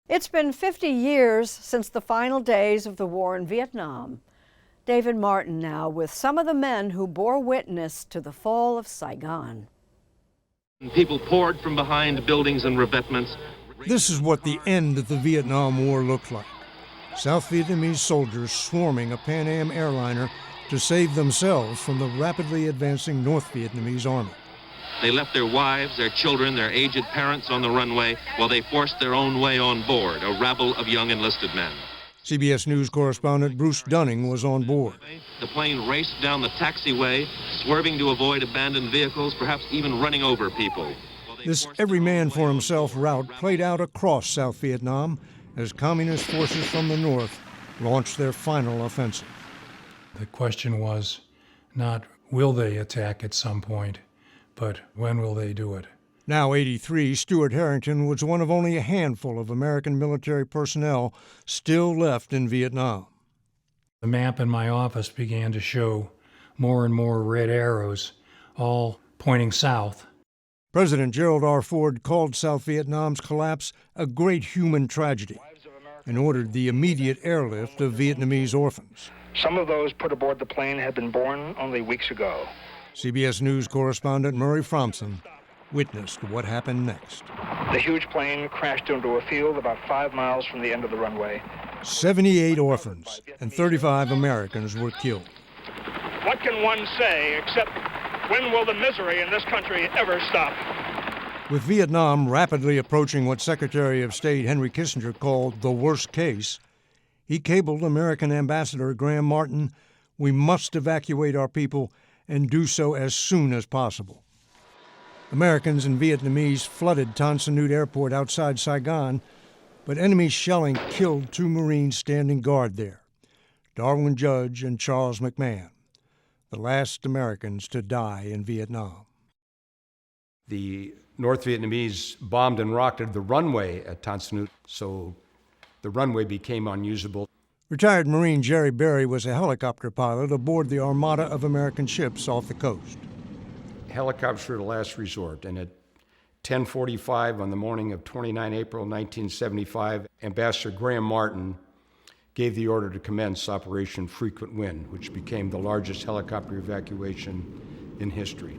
It's been 50 years since the final days of the war in Vietnam. David Martin now with some of the men who bore witness to the fall of Saigon. People poured from behind buildings and revetments. This is what the end of the Vietnam War looked like. South Vietnamese soldiers swarming a Pan Am airliner to save themselves from the rapidly advancing North Vietnamese army. They left their wives, their children, their aged parents on the runway while they forced their own way on board, a rabble of young enlisted men. CBS News correspondent Bruce Dunning was on board. The plane raced down the taxiway, swerving to avoid abandoned vehicles, perhaps even running over people. This every man for himself route played out across South Vietnam as communist forces from the north launched their final offensive. The question was not will they attack at some point, but when will they do it? Now 83, Stuart Harrington was one of only a handful of American military personnel still left in Vietnam. The map in my office began to show more and more red arrows, all pointing south. President Gerald R. Ford called South Vietnam's collapse a great human tragedy and ordered the immediate airlift of Vietnamese orphans. Some of those put aboard the plane had been born only weeks ago. CBS News correspondent Murray Fromson witnessed what happened next. The huge plane crashed into a field about 5 miles from the end of the runway. 78 orphans and 35 Americans were killed. What can one say except, when will the misery in this country ever stop? With Vietnam rapidly approaching what Secretary of State Henry Kissinger called the worst case, he cabled American Ambassador Graham Martin, "We must evacuate our people and do so as soon as possible." Americans and Vietnamese flooded Tan Son Nhut Airport outside Saigon, but enemy shelling killed 2 Marines standing guard there, Darwin Judge and Charles McMahon, the last Americans to die in Vietnam. The North Vietnamese bombed and rocketed the runway at Tan Son Nhut, so the runway became unusable. Retired Marine Jerry Berry was a helicopter pilot aboard the armada of American ships off the coast. Helicopters were the last resort, and at 10:45 on the morning of 29 April 1975, Ambassador Graham Martin gave the order to commence Operation Frequent Wind, which became the largest helicopter evacuation in history.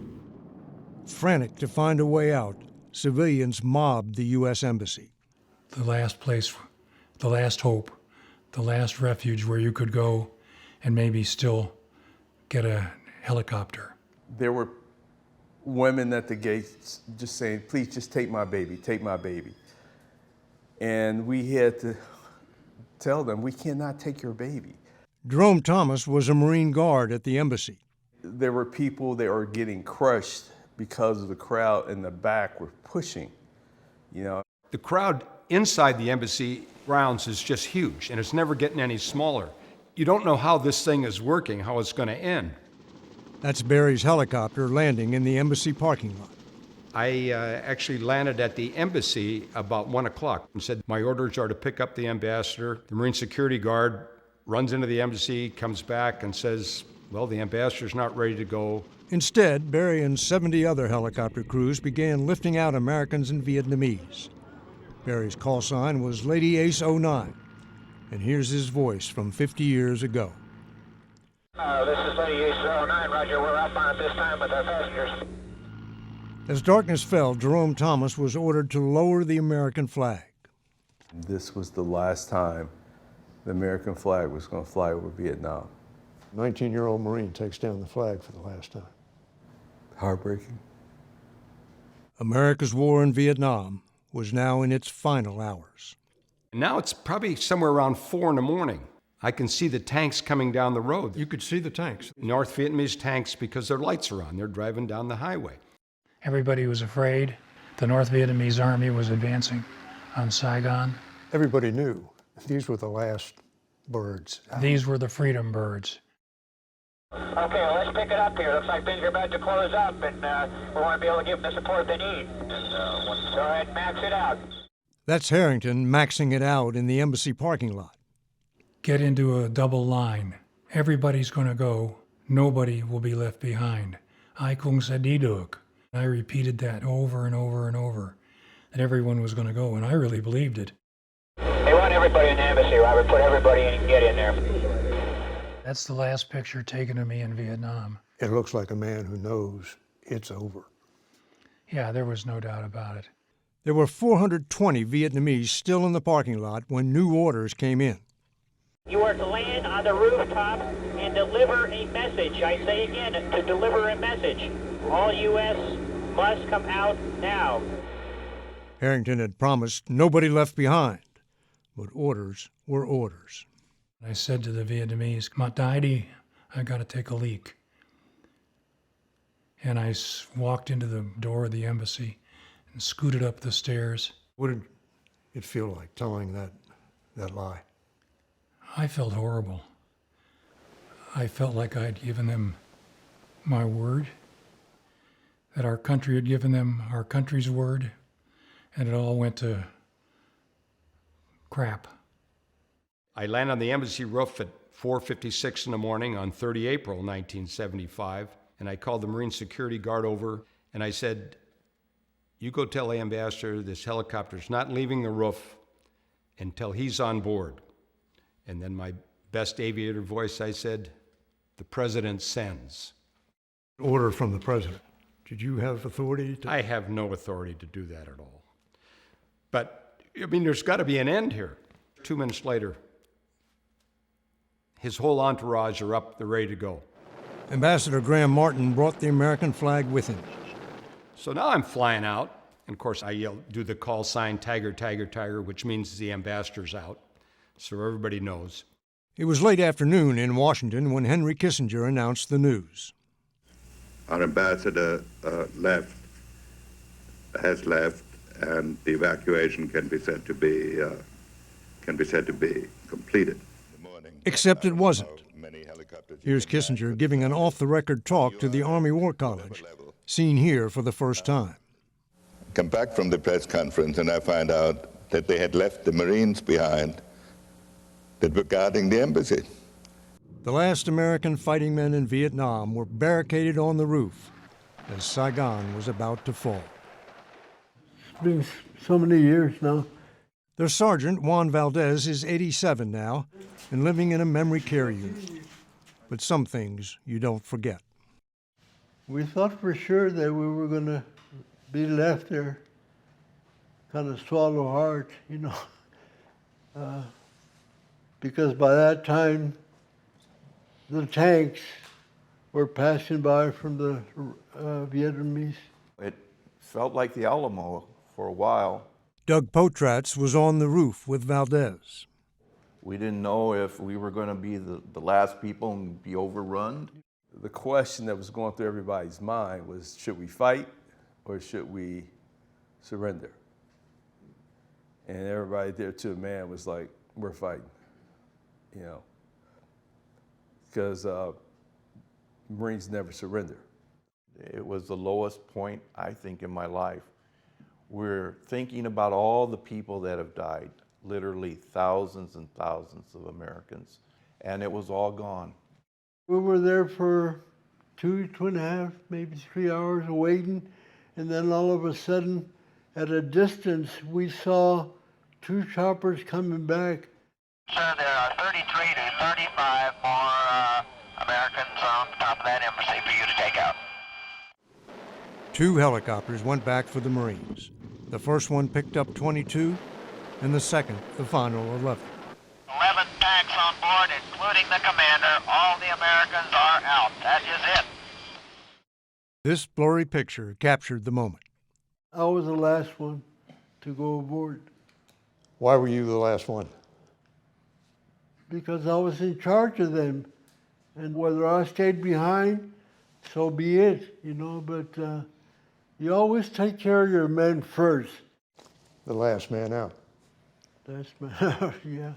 Frantic to find a way out, civilians mobbed the U.S. Embassy. The last place, the last hope, the last refuge where you could go and maybe still get a helicopter. There were women at the gates just saying, "Please just take my baby, take my baby." And we had to tell them, "We cannot take your baby." Jerome Thomas was a Marine guard at the embassy. There were people that were getting crushed because of the crowd in the back were pushing, you know. The crowd inside the embassy grounds is just huge, and it's never getting any smaller. You don't know how this thing is working, how it's going to end. That's Barry's helicopter landing in the embassy parking lot. I actually landed at the embassy about 1 o'clock and said, my orders are to pick up the ambassador. The Marine security guard runs into the embassy, comes back and says, well, the ambassador's not ready to go. Instead, Barry and 70 other helicopter crews began lifting out Americans and Vietnamese. Barry's call sign was Lady Ace 09, and here's his voice from 50 years ago. This is Lady Ace 09, roger, we're outbound at this time with our passengers. As darkness fell, Jerome Thomas was ordered to lower the American flag. This was the last time the American flag was going to fly over Vietnam. 19-year-old Marine takes down the flag for the last time. Heartbreaking. America's war in Vietnam was now in its final hours. Now it's probably somewhere around 4 in the morning. I can see the tanks coming down the road. You could see the tanks. North Vietnamese tanks, because their lights are on. They're driving down the highway. Everybody was afraid. The North Vietnamese army was advancing on Saigon. Everybody knew these were the last birds. These were the freedom birds. Okay, well, let's pick it up here. Looks like things are about to close up, and we want to be able to give them the support they need. Go ahead and max it out. That's Harrington maxing it out in the embassy parking lot. Get into a double line. Everybody's going to go. Nobody will be left behind. Ai kung sa đi được. I repeated that over and over and over, that everyone was going to go, and I really believed it. down everybody in the embassy, Robert. Put everybody in and get in there. That's the last picture taken of me in Vietnam. It looks like a man who knows it's over. Yeah, there was no doubt about it. There were 420 Vietnamese still in the parking lot when new orders came in. You are to land on the rooftop and deliver a message. I say again, to deliver a message. All U.S. must come out now. Harrington had promised nobody left behind, but orders were orders. I said to the Vietnamese, "Matadi, I got to take a leak." And I walked into the door of the embassy and scooted up the stairs. What did it feel like telling that lie? I felt horrible. I felt like I'd given them my word, that our country had given them our country's word, and it all went to crap. I landed on the embassy roof at 4:56 in the morning on 30 April 1975, and I called the Marine security guard over, and I said, "You go tell the ambassador this helicopter's not leaving the roof until he's on board." And then my best aviator voice, I said, "The president sends." Order from the president. Did you have authority to? I have no authority to do that at all. But, I mean, there's got to be an end here. 2 minutes later, his whole entourage are up, they're ready to go. Ambassador Graham Martin brought the American flag with him. So now I'm flying out, and of course I do the call sign, Tiger, Tiger, Tiger, which means the ambassador's out, so everybody knows. It was late afternoon in Washington when Henry Kissinger announced the news. Our ambassador has left, and the evacuation can be said to be completed. Except it wasn't. Here's Kissinger giving an off-the-record talk to the Army War College, seen here for the first time. I come back from the press conference and I find out that they had left the Marines behind that were guarding the embassy. The last American fighting men in Vietnam were barricaded on the roof as Saigon was about to fall. It's been so many years now. Their sergeant, Juan Valdez, is 87 now and living in a memory care unit. But some things you don't forget. We thought for sure that we were going to be left there, kind of swallow hard, because by that time, the tanks were passing by from the Vietnamese. It felt like the Alamo for a while. Doug Potratz was on the roof with Valdez. We didn't know if we were going to be the last people and be overrun. The question that was going through everybody's mind was, should we fight or should we surrender? And everybody there to a man was like, we're fighting, because Marines never surrender. It was the lowest point, I think, in my life. We're thinking about all the people that have died, literally thousands and thousands of Americans, and it was all gone. We were there for 2.5, maybe 3 hours waiting, and then all of a sudden, at a distance, we saw 2 choppers coming back. Sir, there are 33 to 35 more Americans on top of that embassy for you to take out. 2 helicopters went back for the Marines. The first one picked up 22, and the second, the final 11. 11 tanks on board, including the commander. All the Americans are out. That is it. This blurry picture captured the moment. I was the last one to go aboard. Why were you the last one? Because I was in charge of them. And whether I stayed behind, so be it, but you always take care of your men first. The last man out. Last man out, yeah.